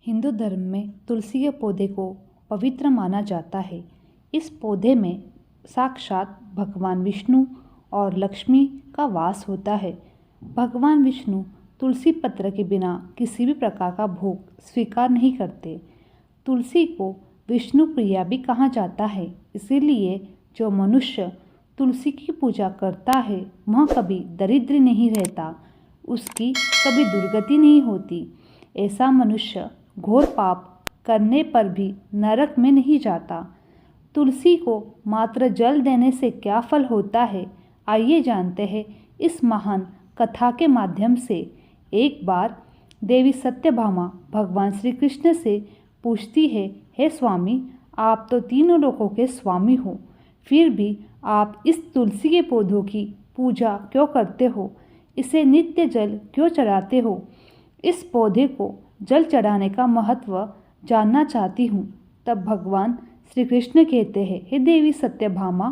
हिंदू धर्म में तुलसी के पौधे को पवित्र माना जाता है। इस पौधे में साक्षात भगवान विष्णु और लक्ष्मी का वास होता है। भगवान विष्णु तुलसी पत्र के बिना किसी भी प्रकार का भोग स्वीकार नहीं करते। तुलसी को विष्णु प्रिया भी कहा जाता है, इसीलिए जो मनुष्य तुलसी की पूजा करता है वह कभी दरिद्र नहीं रहता, उसकी कभी दुर्गति नहीं होती। ऐसा मनुष्य घोर पाप करने पर भी नरक में नहीं जाता। तुलसी को मात्र जल देने से क्या फल होता है, आइए जानते हैं इस महान कथा के माध्यम से। एक बार देवी सत्यभामा भगवान श्री कृष्ण से पूछती है, हे स्वामी, आप तो तीनों लोकों के स्वामी हो, फिर भी आप इस तुलसी के पौधों की पूजा क्यों करते हो? इसे नित्य जल क्यों चढ़ाते हो? इस पौधे को जल चढ़ाने का महत्व जानना चाहती हूँ। तब भगवान श्री कृष्ण कहते हैं, हे देवी सत्यभामा,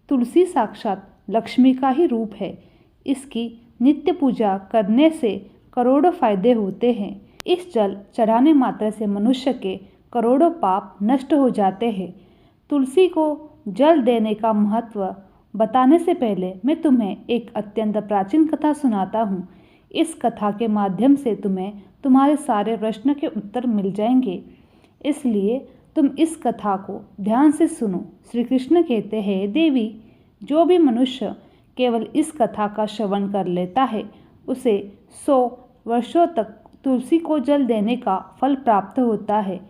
तुलसी साक्षात लक्ष्मी का ही रूप है। इसकी नित्य पूजा करने से करोड़ों फायदे होते हैं। इस जल चढ़ाने मात्र से मनुष्य के करोड़ों पाप नष्ट हो जाते हैं। तुलसी को जल देने का महत्व बताने से पहले मैं तुम्हें एक अत्यंत प्राचीन कथा सुनाता हूँ। इस कथा के माध्यम से तुम्हें तुम्हारे सारे प्रश्न के उत्तर मिल जाएंगे, इसलिए तुम इस कथा को ध्यान से सुनो। श्री कृष्ण कहते हैं, देवी, जो भी मनुष्य केवल इस कथा का श्रवण कर लेता है उसे 100 वर्षों तक तुलसी को जल देने का फल प्राप्त होता है।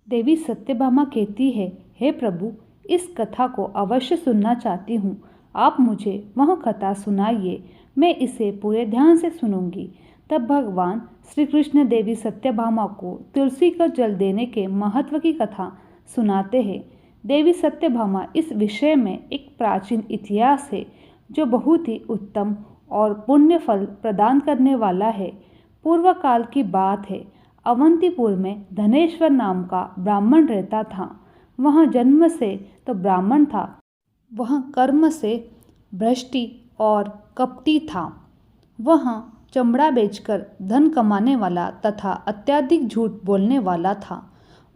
देवी सत्यभामा कहती है, हे प्रभु, इस कथा को अवश्य सुनना चाहती हूँ। आप मुझे वह कथा सुनाइए, मैं इसे पूरे ध्यान से सुनूंगी। तब भगवान श्री कृष्ण देवी सत्यभामा को तुलसी को जल देने के महत्व की कथा सुनाते हैं। देवी सत्यभामा इस विषय में एक प्राचीन इतिहास है जो बहुत ही उत्तम और पुण्य फल प्रदान करने वाला है। पूर्व काल की बात है। अवंतीपुर में धनेश्वर नाम का ब्राह्मण रहता था। वह जन्म से तो ब्राह्मण था, वह कर्म से भ्रष्टी और कपटी था। वह चमड़ा बेचकर धन कमाने वाला तथा अत्यधिक झूठ बोलने वाला था।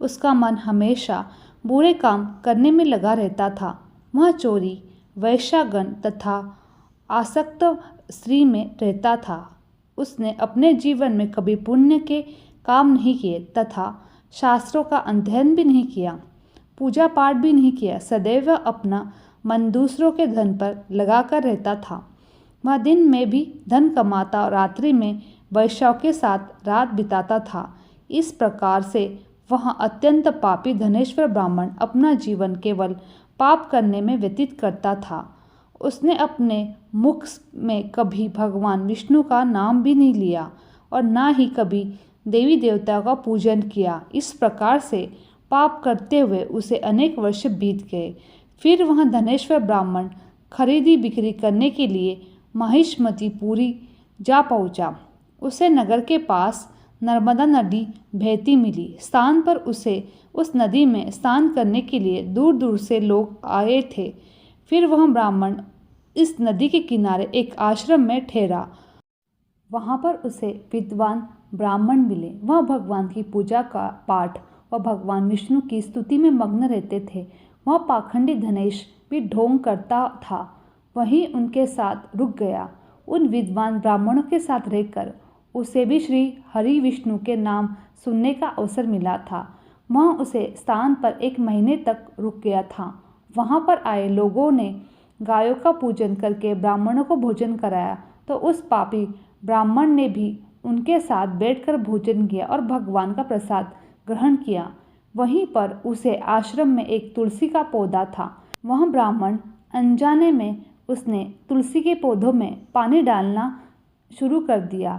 उसका मन हमेशा बुरे काम करने में लगा रहता था। वह चोरी, वैश्यागण तथा आसक्त स्त्री में रहता था। उसने अपने जीवन में कभी पुण्य के काम नहीं किए तथा शास्त्रों का अध्ययन भी नहीं किया, पूजा पाठ भी नहीं किया। सदैव अपना मन दूसरों के धन पर लगाकर रहता था। वह दिन में भी धन कमाता और रात्रि में वैश्यों के साथ रात बिताता था। इस प्रकार से वह अत्यंत पापी धनेश्वर ब्राह्मण अपना जीवन केवल पाप करने में व्यतीत करता था। उसने अपने मुख में कभी भगवान विष्णु का नाम भी नहीं लिया और ना ही कभी देवी देवताओं का पूजन किया। इस प्रकार से पाप करते हुए उसे अनेक वर्ष बीत गए। फिर वह धनेश्वर ब्राह्मण खरीदी बिक्री करने के लिए महिष्मतीपुरी जा पहुंचा। उसे नगर के पास नर्मदा नदी बहती मिली। स्थान पर उसे उस नदी में स्नान करने के लिए दूर दूर से लोग आए थे। फिर वह ब्राह्मण इस नदी के किनारे एक आश्रम में ठहरा। वहाँ पर उसे विद्वान ब्राह्मण मिले। वह भगवान की पूजा का पाठ और भगवान विष्णु की स्तुति में मग्न रहते थे। वह पाखंडी धनेश भी ढोंग करता था, वहीं उनके साथ रुक गया। उन विद्वान ब्राह्मणों के साथ रहकर उसे भी श्री हरि विष्णु के नाम सुनने का अवसर मिला था। वह उसे स्थान पर 1 महीने तक रुक गया था। वहाँ पर आए लोगों ने गायों का पूजन करके ब्राह्मणों को भोजन कराया, तो उस पापी ब्राह्मण ने भी उनके साथ बैठकर भोजन किया और भगवान का प्रसाद ग्रहण किया। वहीं पर उसे आश्रम में एक तुलसी का पौधा था। वह ब्राह्मण अनजाने में उसने तुलसी के पौधों में पानी डालना शुरू कर दिया।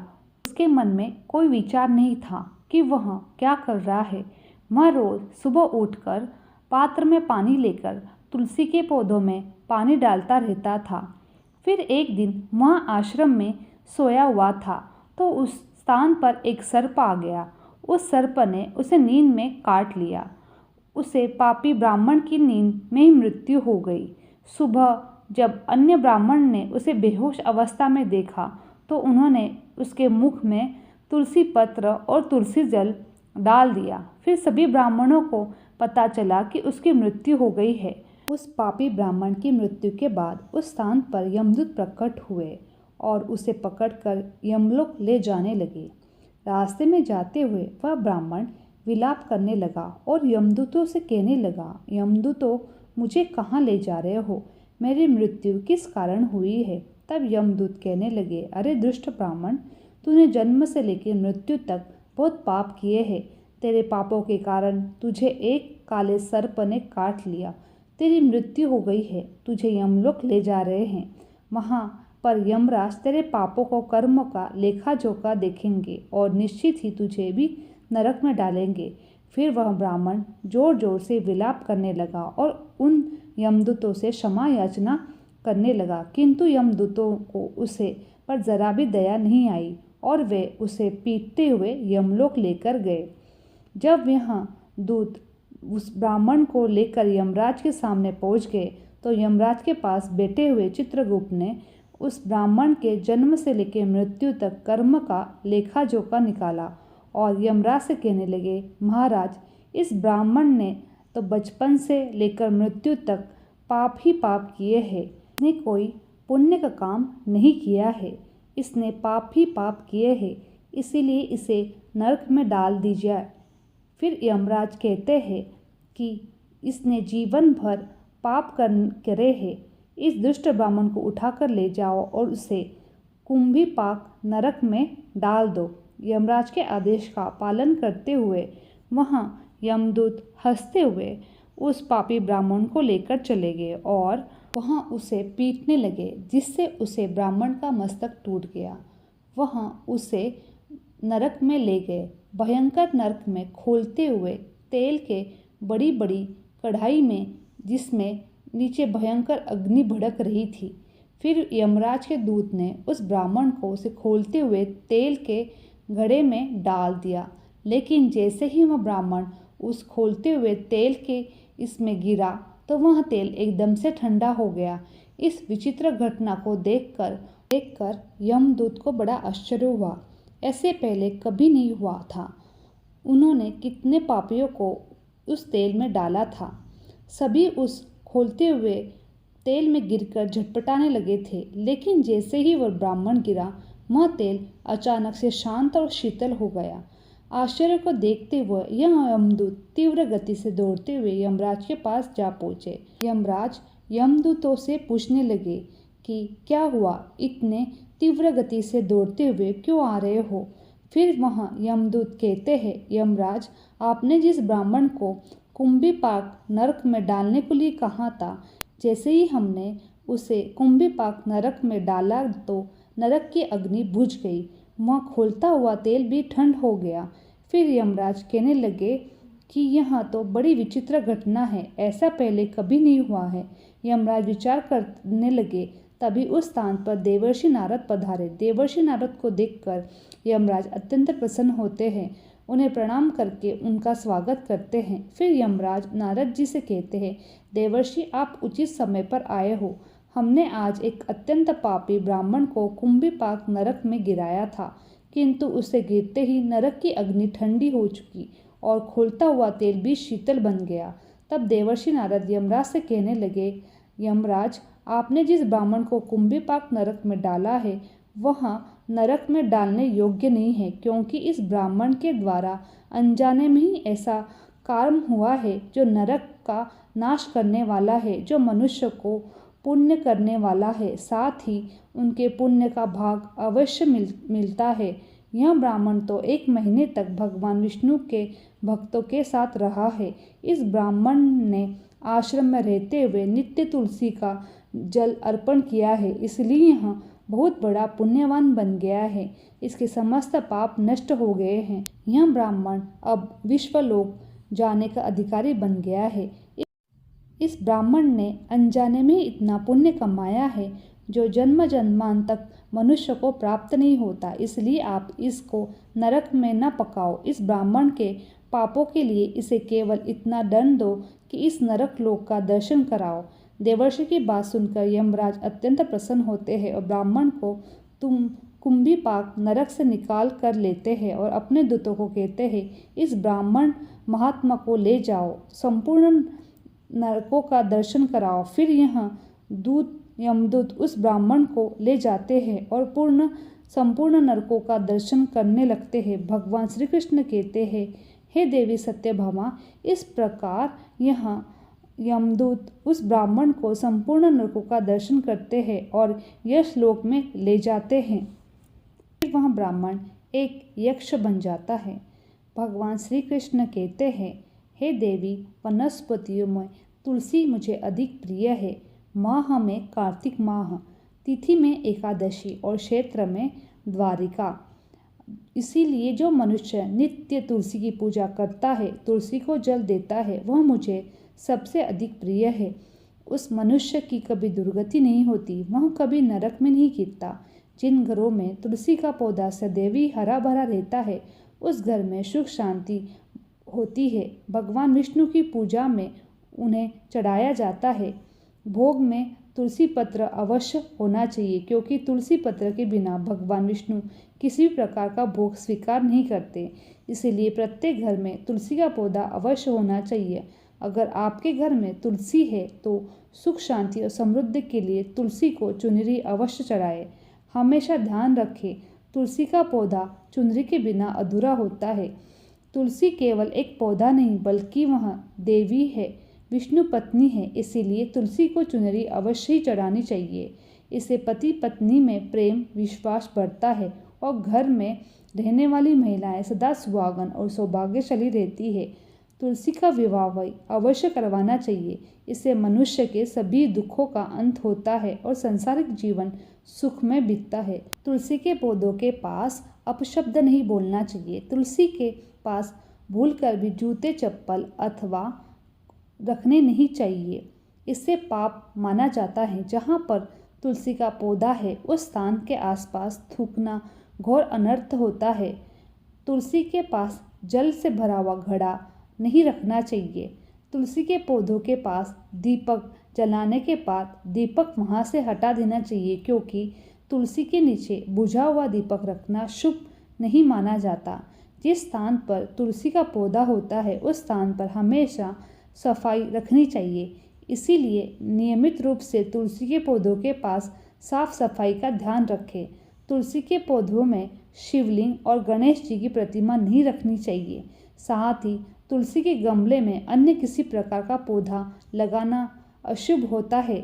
उसके मन में कोई विचार नहीं था कि वह क्या कर रहा है। वह रोज सुबह उठकर पात्र में पानी लेकर तुलसी के पौधों में पानी डालता रहता था। फिर एक दिन वह आश्रम में सोया हुआ था तो उस स्थान पर एक सर्प आ गया। उस सर्प ने उसे नींद में काट लिया। उसे पापी ब्राह्मण की नींद में ही मृत्यु हो गई। सुबह जब अन्य ब्राह्मण ने उसे बेहोश अवस्था में देखा तो उन्होंने उसके मुख में तुलसी पत्र और तुलसी जल डाल दिया। फिर सभी ब्राह्मणों को पता चला कि उसकी मृत्यु हो गई है। उस पापी ब्राह्मण की मृत्यु के बाद उस स्थान पर यमदूत प्रकट हुए और उसे पकड़कर यमलोक ले जाने लगे। रास्ते में जाते हुए वह ब्राह्मण विलाप करने लगा और यमदूतों से कहने लगा, यमदूतों, मुझे कहाँ ले जा रहे हो? मेरी मृत्यु किस कारण हुई है? तब यमदूत कहने लगे, अरे दुष्ट ब्राह्मण, तूने जन्म से लेकर मृत्यु तक बहुत पाप किए हैं। तेरे पापों के कारण तुझे एक काले सर्प ने काट लिया। तेरी मृत्यु हो गई है। तुझे यमलोक ले जा रहे हैं। वहाँ पर यमराज तेरे पापों को, कर्मों का लेखा जोखा देखेंगे और निश्चित ही तुझे भी नरक में डालेंगे। फिर वह ब्राह्मण जोर जोर से विलाप करने लगा और उन यमदूतों से क्षमा याचना करने लगा, किंतु यमदूतों को उसे पर जरा भी दया नहीं आई और वे उसे पीटते हुए यमलोक लेकर गए। जब यह दूत उस ब्राह्मण को लेकर यमराज के सामने पहुंच गए तो यमराज के पास बैठे हुए चित्रगुप्त ने उस ब्राह्मण के जन्म से लेकर मृत्यु तक कर्म का लेखा जोखा निकाला और यमराज से कहने लगे, महाराज, इस ब्राह्मण ने तो बचपन से लेकर मृत्यु तक पाप ही पाप किए हैं। इसने कोई पुण्य का काम नहीं किया है। इसने पाप ही पाप किए हैं, इसीलिए इसे नरक में डाल दी जाए। फिर यमराज कहते हैं कि इसने जीवन भर पाप करे हैं। इस दुष्ट ब्राह्मण को उठाकर ले जाओ और उसे कुंभीपाक नरक में डाल दो। यमराज के आदेश का पालन करते हुए वहाँ यमदूत हंसते हुए उस पापी ब्राह्मण को लेकर चले गए और वहाँ उसे पीटने लगे, जिससे उसे ब्राह्मण का मस्तक टूट गया। वहाँ उसे नरक में ले गए। भयंकर नरक में खोलते हुए तेल के बड़ी बड़ी कढ़ाई में, जिसमें नीचे भयंकर अग्नि भड़क रही थी। फिर यमराज के दूत ने उस ब्राह्मण को उसे खोलते हुए तेल के घड़े में डाल दिया, लेकिन जैसे ही वह ब्राह्मण उस खोलते हुए तेल के इसमें गिरा तो वह तेल एकदम से ठंडा हो गया। इस विचित्र घटना को देखकर यमदूत को बड़ा आश्चर्य हुआ। ऐसे पहले कभी नहीं हुआ था। उन्होंने कितने पापियों को उस तेल में डाला था। सभी उस खोलते हुए तेल में गिरकर झटपटाने लगे थे, लेकिन जैसे ही वह ब्राह्मण गिरा वह तेल अचानक से शांत और शीतल हो गया। आश्चर्य को देखते हुए यह यमदूत तीव्र गति से दौड़ते हुए यमराज के पास जा पहुँचे। यमराज यमदूतों से पूछने लगे कि क्या हुआ, इतने तीव्र गति से दौड़ते हुए क्यों आ रहे हो? फिर वहाँ यमदूत कहते हैं, यमराज, आपने जिस ब्राह्मण को कुंभीपाक नरक में डालने के लिए कहा था, जैसे ही हमने उसे कुंभीपाक नरक में डाला तो नरक की अग्नि बुझ गई। वहाँ खोलता हुआ तेल भी ठंड हो गया। फिर यमराज कहने लगे कि यह तो बड़ी विचित्र घटना है, ऐसा पहले कभी नहीं हुआ है। यमराज विचार करने लगे। तभी उस स्थान पर देवर्षि नारद पधारे। देवर्षि नारद को देखकर यमराज अत्यंत प्रसन्न होते हैं, उन्हें प्रणाम करके उनका स्वागत करते हैं। फिर यमराज नारद जी से कहते हैं, देवर्षि, आप उचित समय पर आए हो। हमने आज एक अत्यंत पापी ब्राह्मण को कुंभीपाक नरक में गिराया था, किंतु उसे गिरते ही नरक की अग्नि ठंडी हो चुकी और खोलता हुआ तेल भी शीतल बन गया। तब देवर्षि नारद यमराज से कहने लगे, यमराज, आपने जिस ब्राह्मण को कुंभीपाक नरक में डाला है वह नरक में डालने योग्य नहीं है, क्योंकि इस ब्राह्मण के द्वारा अनजाने में ही ऐसा कर्म हुआ है जो नरक का नाश करने वाला है, जो मनुष्य को पुण्य करने वाला है, साथ ही उनके पुण्य का भाग अवश्य मिलता है। यह ब्राह्मण तो 1 महीने तक भगवान विष्णु के भक्तों के साथ रहा है। इस ब्राह्मण ने आश्रम में रहते हुए नित्य तुलसी का जल अर्पण किया है, इसलिए यह बहुत बड़ा पुण्यवान बन गया है। इसके समस्त पाप नष्ट हो गए हैं। यह ब्राह्मण अब विश्वलोक जाने का अधिकारी बन गया है। इस ब्राह्मण ने अनजाने में इतना पुण्य कमाया है जो जन्म जन्मान तक मनुष्य को प्राप्त नहीं होता, इसलिए आप इसको नरक में न पकाओ। इस ब्राह्मण के पापों के लिए इसे केवल इतना दंड दो कि इस नरक लोक का दर्शन कराओ। देवर्षि की बात सुनकर यमराज अत्यंत प्रसन्न होते हैं और ब्राह्मण को तुम कुंभीपाक नरक से निकाल कर लेते हैं और अपने दूतों को कहते हैं, इस ब्राह्मण महात्मा को ले जाओ, संपूर्ण नरकों का दर्शन कराओ। फिर यह यमदूत उस ब्राह्मण को ले जाते हैं और संपूर्ण नरकों का दर्शन करने लगते हैं। भगवान श्री कृष्ण कहते हैं, हे देवी सत्यभामा, इस प्रकार यह यमदूत उस ब्राह्मण को संपूर्ण नरकों का दर्शन करते हैं और यश लोक में ले जाते हैं। फिर वह ब्राह्मण एक यक्ष बन जाता है। भगवान श्री कृष्ण कहते हैं, हे देवी, वनस्पतियों में तुलसी मुझे अधिक प्रिय है। माह में कार्तिक माह, तिथि में एकादशी और क्षेत्र में द्वारिका। इसीलिए जो मनुष्य नित्य तुलसी की पूजा करता है, तुलसी को जल देता है, वह मुझे सबसे अधिक प्रिय है। उस मनुष्य की कभी दुर्गति नहीं होती, वह कभी नरक में नहीं गिरता। जिन घरों में तुलसी का पौधा सदैव ही हरा भरा रहता है, उस घर में सुख शांति होती है। भगवान विष्णु की पूजा में उन्हें चढ़ाया जाता है। भोग में तुलसी पत्र अवश्य होना चाहिए, क्योंकि तुलसी पत्र के बिना भगवान विष्णु किसी भी प्रकार का भोग स्वीकार नहीं करते। इसीलिए प्रत्येक घर में तुलसी का पौधा अवश्य होना चाहिए। अगर आपके घर में तुलसी है तो सुख शांति और समृद्धि के लिए तुलसी को चुनरी अवश्य चढ़ाए। हमेशा ध्यान रखें, तुलसी का पौधा चुनरी के बिना अधूरा होता है। तुलसी केवल एक पौधा नहीं, बल्कि वह देवी है, विष्णु पत्नी है। इसीलिए तुलसी को चुनरी अवश्य ही चढ़ानी चाहिए। इससे पति पत्नी में प्रेम विश्वास बढ़ता है और घर में रहने वाली महिलाएं सदा सुहागन और सौभाग्यशाली रहती है। तुलसी का विवाह अवश्य करवाना चाहिए। इससे मनुष्य के सभी दुखों का अंत होता है और सांसारिक जीवन सुख में बीतता है। तुलसी के पौधों के पास अपशब्द नहीं बोलना चाहिए। तुलसी के पास भूलकर भी जूते चप्पल अथवा रखने नहीं चाहिए। इससे पाप माना जाता है। जहाँ पर तुलसी का पौधा है, उस स्थान के आसपास थूकना घोर अनर्थ होता है। तुलसी के पास जल से भरा हुआ घड़ा नहीं रखना चाहिए। तुलसी के पौधों के पास दीपक जलाने के बाद दीपक वहाँ से हटा देना चाहिए, क्योंकि तुलसी के नीचे बुझा हुआ दीपक रखना शुभ नहीं माना जाता। जिस स्थान पर तुलसी का पौधा होता है, उस स्थान पर हमेशा सफाई रखनी चाहिए। इसीलिए नियमित रूप से तुलसी के पौधों के पास साफ सफाई का ध्यान रखें। तुलसी के पौधों में शिवलिंग और गणेश जी की प्रतिमा नहीं रखनी चाहिए। साथ ही तुलसी के गमले में अन्य किसी प्रकार का पौधा लगाना अशुभ होता है।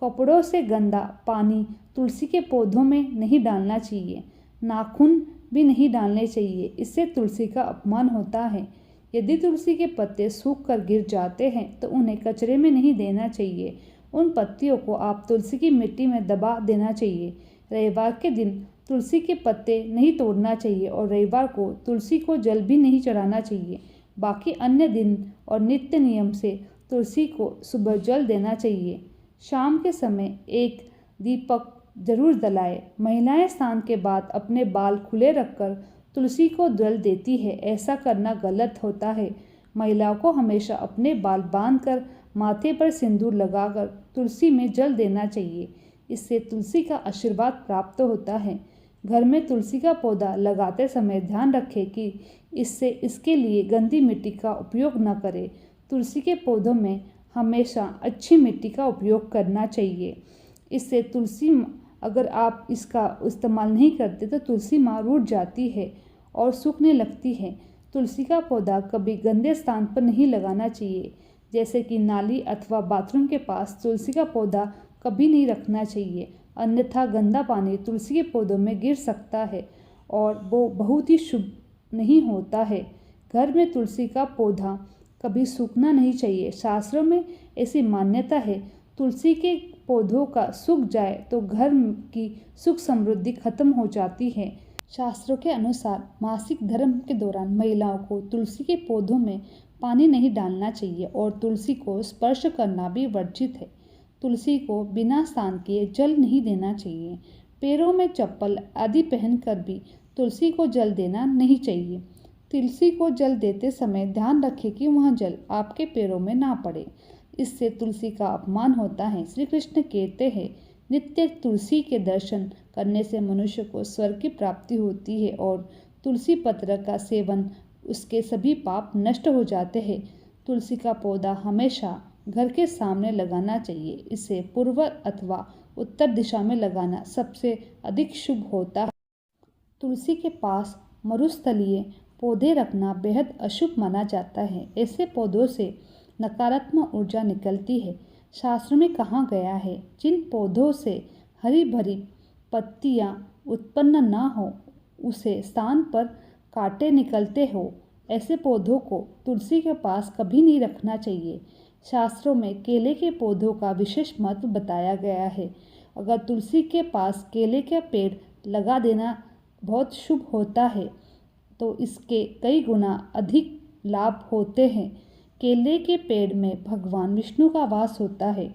कपड़ों से गंदा पानी तुलसी के पौधों में नहीं डालना चाहिए। नाखून भी नहीं डालने चाहिए, इससे तुलसी का अपमान होता है। यदि तुलसी के पत्ते सूख कर गिर जाते हैं तो उन्हें कचरे में नहीं देना चाहिए। उन पत्तियों को आप तुलसी की मिट्टी में दबा देना चाहिए। रविवार के दिन तुलसी के पत्ते नहीं तोड़ना चाहिए और रविवार को तुलसी को जल भी नहीं चढ़ाना चाहिए। बाकी अन्य दिन और नित्य नियम से तुलसी को सुबह जल देना चाहिए। शाम के समय एक दीपक जरूर जलाए। महिलाएं स्नान के बाद अपने बाल खुले रखकर तुलसी को जल देती है। ऐसा करना गलत होता है। महिलाओं को हमेशा अपने बाल बांधकर माथे पर सिंदूर लगाकर तुलसी में जल देना चाहिए। इससे तुलसी का आशीर्वाद प्राप्त होता है। घर में तुलसी का पौधा लगाते समय ध्यान रखें कि इसके लिए गंदी मिट्टी का उपयोग न करें। तुलसी के पौधों में हमेशा अच्छी मिट्टी का उपयोग करना चाहिए। इससे अगर आप इसका इस्तेमाल नहीं करते तो तुलसी माँ रूठ जाती है और सूखने लगती है। तुलसी का पौधा कभी गंदे स्थान पर नहीं लगाना चाहिए, जैसे कि नाली अथवा बाथरूम के पास तुलसी का पौधा कभी नहीं रखना चाहिए, अन्यथा गंदा पानी तुलसी के पौधों में गिर सकता है और वो बहुत ही शुभ नहीं होता है। घर में तुलसी का पौधा कभी सूखना नहीं चाहिए। शास्त्रों में ऐसी मान्यता है, तुलसी के पौधों का सूख जाए तो घर की सुख समृद्धि खत्म हो जाती है। शास्त्रों के अनुसार मासिक धर्म के दौरान महिलाओं को तुलसी के पौधों में पानी नहीं डालना चाहिए और तुलसी को स्पर्श करना भी वर्जित है। तुलसी को बिना स्नान किए जल नहीं देना चाहिए। पैरों में चप्पल आदि पहनकर भी तुलसी को जल देना नहीं चाहिए। तुलसी को जल देते समय ध्यान रखें कि वह जल आपके पैरों में ना पड़े, इससे तुलसी का अपमान होता है। श्री कृष्ण कहते हैं, नित्य तुलसी के दर्शन करने से मनुष्य को स्वर्ग की प्राप्ति होती है और तुलसी पत्र का सेवन उसके सभी पाप नष्ट हो जाते हैं। तुलसी का पौधा हमेशा घर के सामने लगाना चाहिए। इसे पूर्व अथवा उत्तर दिशा में लगाना सबसे अधिक शुभ होता है। तुलसी के पास मरुस्थलीय पौधे रखना बेहद अशुभ माना जाता है। ऐसे पौधों से नकारात्मक ऊर्जा निकलती है। शास्त्र में कहा गया है, जिन पौधों से हरी भरी पत्तियां उत्पन्न ना हो, उसे स्थान पर कांटे निकलते हो, ऐसे पौधों को तुलसी के पास कभी नहीं रखना चाहिए। शास्त्रों में केले के पौधों का विशेष महत्व बताया गया है। अगर तुलसी के पास केले का पेड़ लगा देना बहुत शुभ होता है, तो इसके कई गुना अधिक लाभ होते हैं। केले के पेड़ में भगवान विष्णु का वास होता है।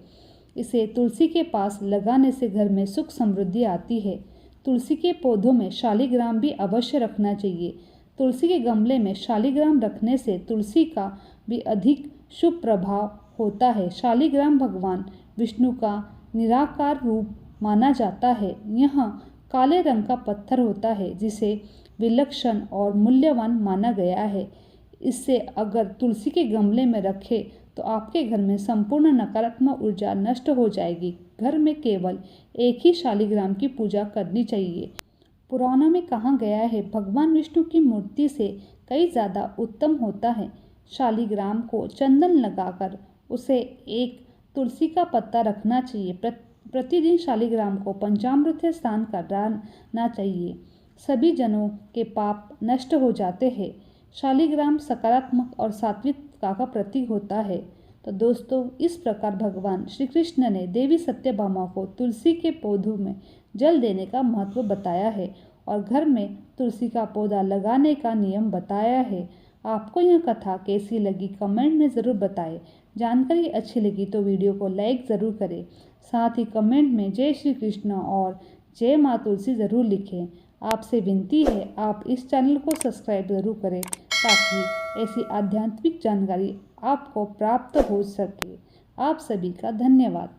इसे तुलसी के पास लगाने से घर में सुख समृद्धि आती है। तुलसी के पौधों में शालिग्राम भी अवश्य रखना चाहिए। तुलसी के गमले में शालिग्राम रखने से तुलसी का भी अधिक शुभ प्रभाव होता है। शालिग्राम भगवान विष्णु का निराकार रूप माना जाता है। यह काले रंग का पत्थर होता है, जिसे विलक्षण और मूल्यवान माना गया है। इससे अगर तुलसी के गमले में रखें तो आपके घर में संपूर्ण नकारात्मक ऊर्जा नष्ट हो जाएगी। घर में केवल एक ही शालिग्राम की पूजा करनी चाहिए। पुराणों में कहा गया है, भगवान विष्णु की मूर्ति से कई ज़्यादा उत्तम होता है। शालिग्राम को चंदन लगाकर उसे एक तुलसी का पत्ता रखना चाहिए। प्रतिदिन शालिग्राम को पंचामृत से स्नान कराना चाहिए। सभी जनों के पाप नष्ट हो जाते हैं। शालिग्राम सकारात्मक और सात्विकता का प्रतीक होता है। तो दोस्तों, इस प्रकार भगवान श्री कृष्ण ने देवी सत्यभामा को तुलसी के पौधों में जल देने का महत्व बताया है और घर में तुलसी का पौधा लगाने का नियम बताया है। आपको यह कथा कैसी लगी कमेंट में ज़रूर बताएं। जानकारी अच्छी लगी तो वीडियो को लाइक ज़रूर करें। साथ ही कमेंट में जय श्री कृष्ण और जय माँ तुलसी ज़रूर लिखें। आपसे विनती है, आप इस चैनल को सब्सक्राइब ज़रूर करें ताकि ऐसी आध्यात्मिक जानकारी आपको प्राप्त हो सके। आप सभी का धन्यवाद।